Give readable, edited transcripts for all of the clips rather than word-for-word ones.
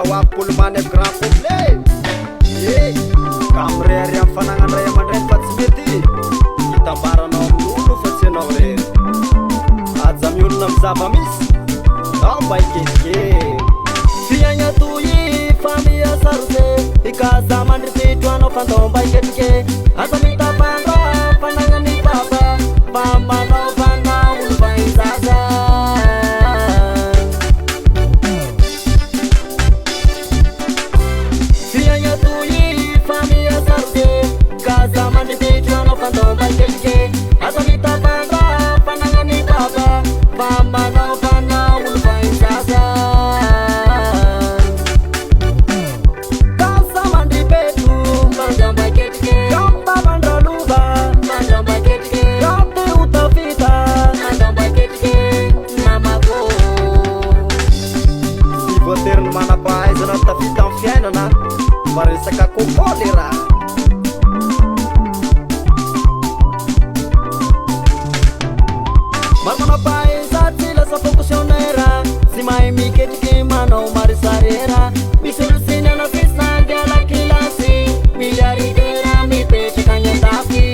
wapolo many grand complet kamrery am fanagnan ray aman-dreny fa tsy mety hitambaranao amin'olo fa tsy anao rery aja miolona am zava-misy ao mba iketikely fiaigna toy fa miasarose ikaza mandripitro fandao mba iketrike aza mitapandra fanagnany papa mba manaovana olo va izaza fiaigna toy fa miasarose ikaza mandripitro fandao mba iketrike aza mitapandra fanagnany papa mba manaovana olo va izaza voateriny manampahaizana tafita am fiainana mba resaka kokôly raha maro manapahaiza tsy lasa fonctionnaire tsy mahay miketriky manao marisarera misy rosiny anafisa andiala kilasy miliaridera mipetraka any andafy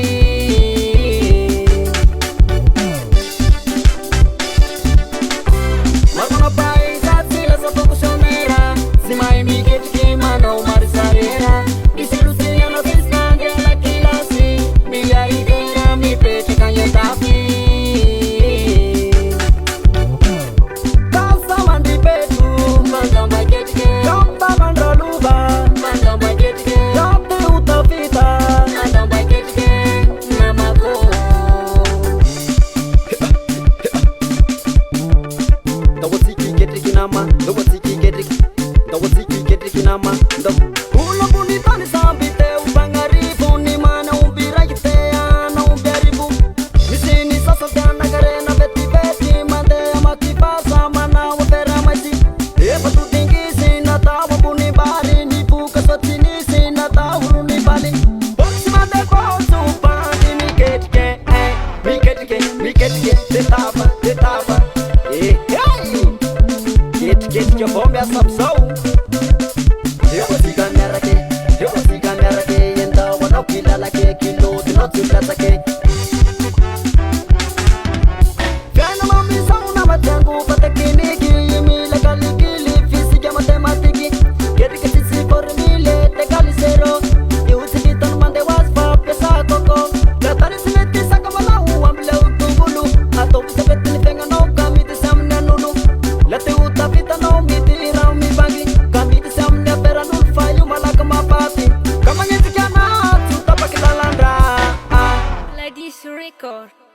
maro manapahaiza tsy lasa fonctionnaire tsy mahay miketriky manao marisarera misy rosiny anafisa andiala kilasy miliaridera mipetraka any andafy que eu vou me assamsão eu siga me arraque então eu não quila la que kilo de não te trata que vem na missão na matango para que ninguém me legal que física matemática que se for mile legal zero eu se que não mande was para pensar coco tratar se mete saca mala o amble o tungulu a topo se mete ni tenga no kami de samna nunu la te uta vita no mi tira mi bangi kami de samna pera no falho malaka mapati kama nyeti kana tu tapa kita landra Ladies record